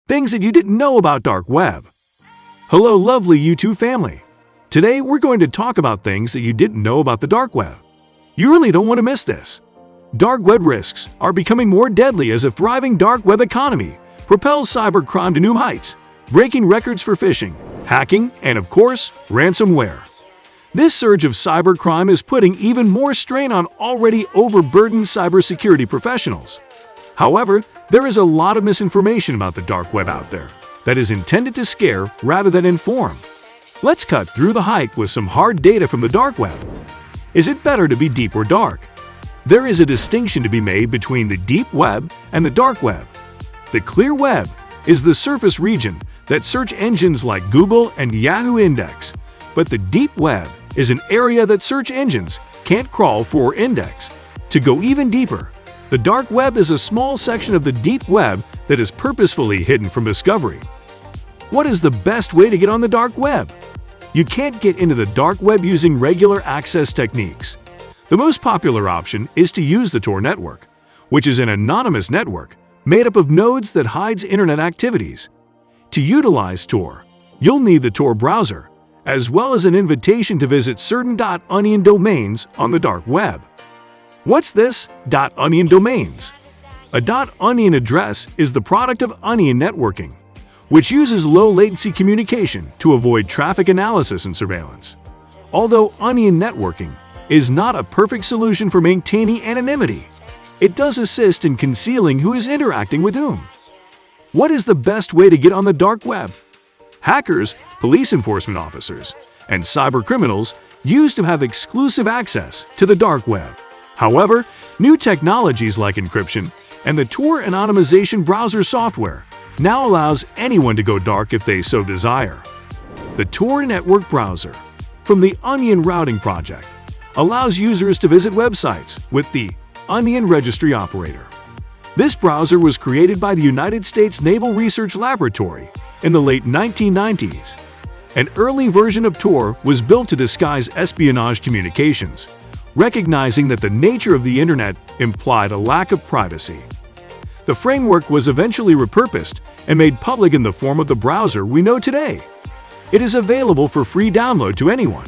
Things that you didn't know about dark web. Hello lovely YouTube family. Today we're going to talk about things that you didn't know about the dark web. You really don't want to miss this. Dark web risks are becoming more deadly as a thriving dark web economy propels cybercrime to new heights, breaking records for phishing, hacking, and of course, ransomware. This surge of cybercrime is putting even more strain on already overburdened cybersecurity professionals. However, there is a lot of misinformation about the dark web out there that is intended to scare rather than inform. Let's cut through the hype with some hard data from the dark web. Is it better to be deep or dark? There is a distinction to be made between the deep web and the dark web. The clear web is the surface region that search engines like Google and Yahoo index, but the deep web is an area that search engines can't crawl for or index. To go even deeper, the dark web is a small section of the deep web that is purposefully hidden from discovery. What is the best way to get on the dark web? You can't get into the dark web using regular access techniques. The most popular option is to use the Tor network, which is an anonymous network made up of nodes that hides internet activities. To utilize Tor, you'll need the Tor browser, as well as an invitation to visit certain .onion domains on the dark web. What's this .onion domains? A .onion address is the product of onion networking, which uses low-latency communication to avoid traffic analysis and surveillance. Although onion networking is not a perfect solution for maintaining anonymity, it does assist in concealing who is interacting with whom. What is the best way to get on the dark web? Hackers, police enforcement officers, and cybercriminals used to have exclusive access to the dark web. However, new technologies like encryption and the Tor anonymization browser software now allows anyone to go dark if they so desire. The Tor network browser, from the Onion Routing Project, allows users to visit websites with the Onion Registry Operator. This browser was created by the United States Naval Research Laboratory in the late 1990s. An early version of Tor was built to disguise espionage communications, recognizing that the nature of the internet implied a lack of privacy. The framework was eventually repurposed and made public in the form of the browser we know today. It is available for free download to anyone.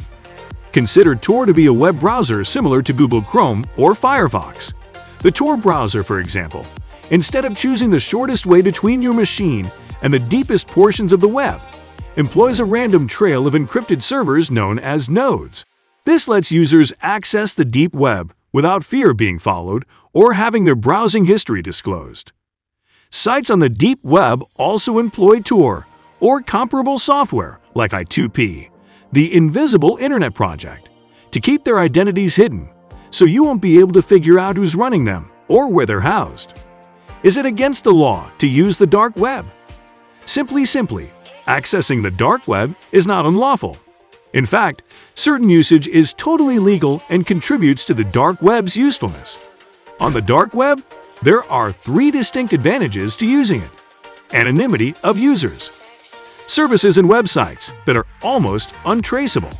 Consider Tor to be a web browser similar to Google Chrome or Firefox. The Tor browser, for example, instead of choosing the shortest way between your machine and the deepest portions of the web, employs a random trail of encrypted servers known as nodes. This lets users access the deep web without fear of being followed or having their browsing history disclosed. Sites on the deep web also employ Tor or comparable software like I2P, the Invisible Internet Project, to keep their identities hidden, so you won't be able to figure out who's running them or where they're housed. Is it against the law to use the dark web? Simply, accessing the dark web is not unlawful. In fact, certain usage is totally legal and contributes to the dark web's usefulness. On the dark web, there are 3 distinct advantages to using it. Anonymity of users. Services and websites that are almost untraceable.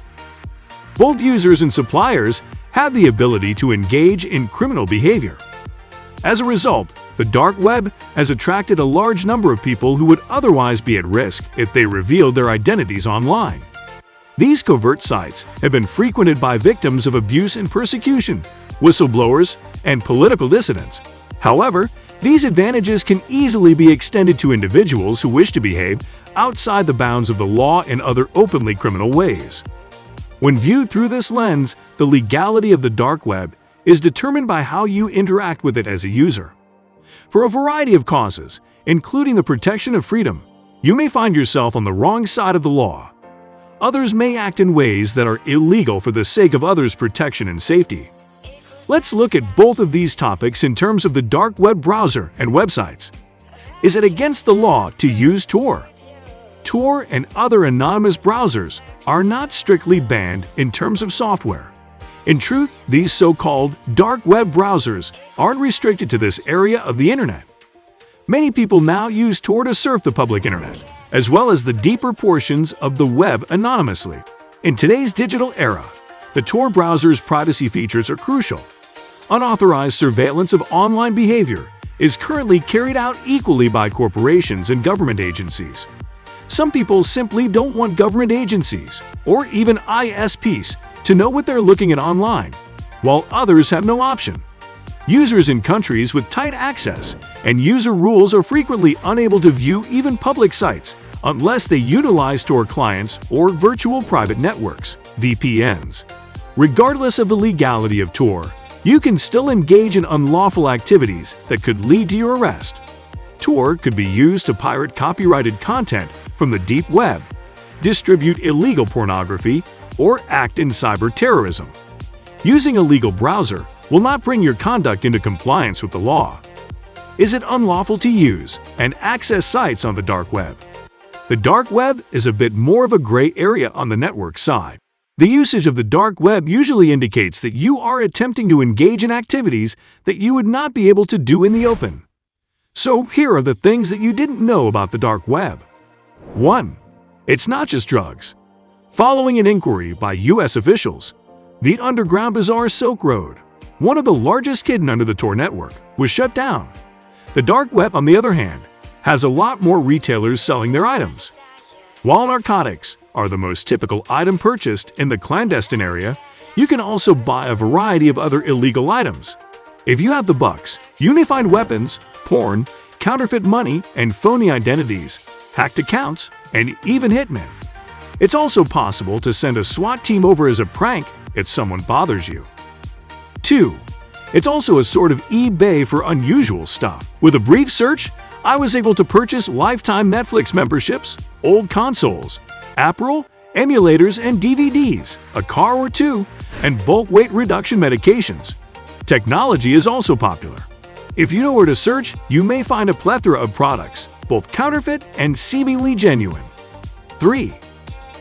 Both users and suppliers have the ability to engage in criminal behavior. As a result, the dark web has attracted a large number of people who would otherwise be at risk if they revealed their identities online. These covert sites have been frequented by victims of abuse and persecution, whistleblowers, and political dissidents. However, these advantages can easily be extended to individuals who wish to behave outside the bounds of the law in other openly criminal ways. When viewed through this lens, the legality of the dark web is determined by how you interact with it as a user. For a variety of causes, including the protection of freedom, you may find yourself on the wrong side of the law. Others may act in ways that are illegal for the sake of others' protection and safety. Let's look at both of these topics in terms of the dark web browser and websites. Is it against the law to use Tor? Tor and other anonymous browsers are not strictly banned in terms of software. In truth, these so-called dark web browsers aren't restricted to this area of the internet. Many people now use Tor to surf the public internet, as well as the deeper portions of the web anonymously. In today's digital era, the Tor browser's privacy features are crucial. Unauthorized surveillance of online behavior is currently carried out equally by corporations and government agencies. Some people simply don't want government agencies, or even ISPs, to know what they're looking at online, while others have no option. Users in countries with tight access and user rules are frequently unable to view even public sites unless they utilize Tor clients or virtual private networks, VPNs. Regardless of the legality of Tor, you can still engage in unlawful activities that could lead to your arrest. Tor could be used to pirate copyrighted content from the deep web, distribute illegal pornography, or act in cyber terrorism. Using a legal browser will not bring your conduct into compliance with the law. Is it unlawful to use and access sites on the dark web? The dark web is a bit more of a gray area on the network side. The usage of the dark web usually indicates that you are attempting to engage in activities that you would not be able to do in the open. So here are the things that you didn't know about the dark web. 1. It's not just drugs. Following an inquiry by U.S. officials, the underground bazaar Silk Road, one of the largest hidden under the Tor network, was shut down. The dark web, on the other hand, has a lot more retailers selling their items. While narcotics are the most typical item purchased in the clandestine area, you can also buy a variety of other illegal items. If you have the bucks, you may find weapons, porn, counterfeit money, and phony identities, hacked accounts, and even hitmen. It's also possible to send a SWAT team over as a prank if someone bothers you. 2. It's also a sort of eBay for unusual stuff. With a brief search, I was able to purchase lifetime Netflix memberships, old consoles, Apple, emulators and DVDs, a car or two, and bulk weight reduction medications. Technology is also popular. If you know where to search, you may find a plethora of products, both counterfeit and seemingly genuine. 3.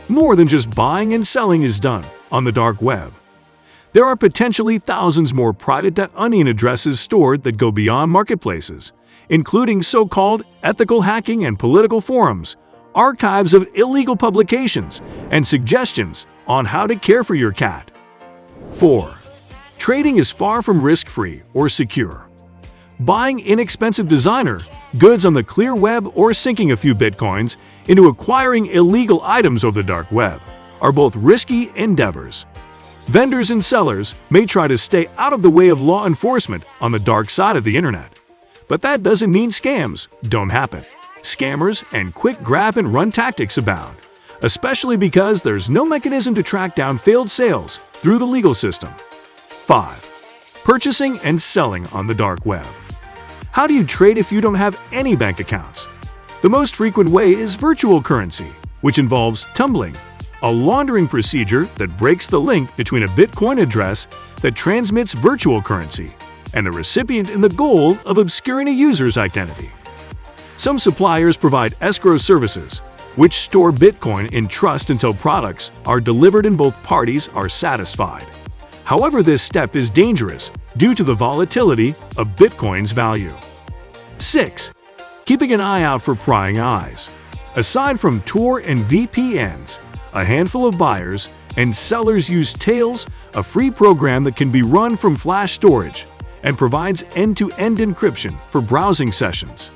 More than just buying and selling is done on the dark web. There are potentially thousands more private .onion addresses stored that go beyond marketplaces, including so-called ethical hacking and political forums, archives of illegal publications, and suggestions on how to care for your cat. 4. Trading is far from risk-free or secure. Buying inexpensive designer goods on the clear web or sinking a few bitcoins into acquiring illegal items over the dark web are both risky endeavors. Vendors and sellers may try to stay out of the way of law enforcement on the dark side of the internet. But that doesn't mean scams don't happen. Scammers and quick grab-and-run tactics abound, especially because there's no mechanism to track down failed sales through the legal system. 5. Purchasing and selling on the dark web. How do you trade if you don't have any bank accounts? The most frequent way is virtual currency, which involves tumbling, a laundering procedure that breaks the link between a Bitcoin address that transmits virtual currency and the recipient in the goal of obscuring a user's identity. Some suppliers provide escrow services, which store Bitcoin in trust until products are delivered and both parties are satisfied. However, this step is dangerous due to the volatility of Bitcoin's value. 6. Keeping an eye out for prying eyes. Aside from Tor and VPNs, a handful of buyers and sellers use Tails, a free program that can be run from flash storage and provides end-to-end encryption for browsing sessions.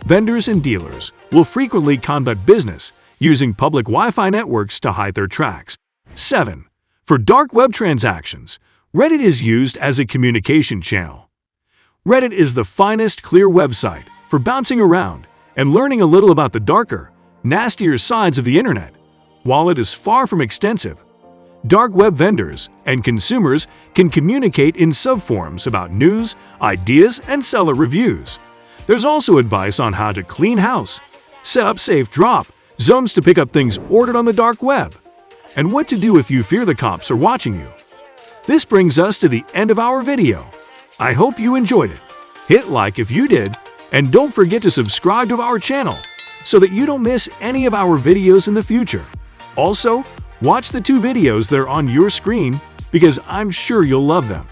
Vendors and dealers will frequently conduct business using public Wi-Fi networks to hide their tracks. 7. For dark web transactions, Reddit is used as a communication channel. Reddit is the finest clear website for bouncing around and learning a little about the darker, nastier sides of the internet. While it is far from extensive, dark web vendors and consumers can communicate in subforums about news, ideas, and seller reviews. There's also advice on how to clean house, set up safe drop zones to pick up things ordered on the dark web, and what to do if you fear the cops are watching you. This brings us to the end of our video. I hope you enjoyed it. Hit like if you did, and don't forget to subscribe to our channel so that you don't miss any of our videos in the future. Also, watch the 2 videos that are on your screen because I'm sure you'll love them.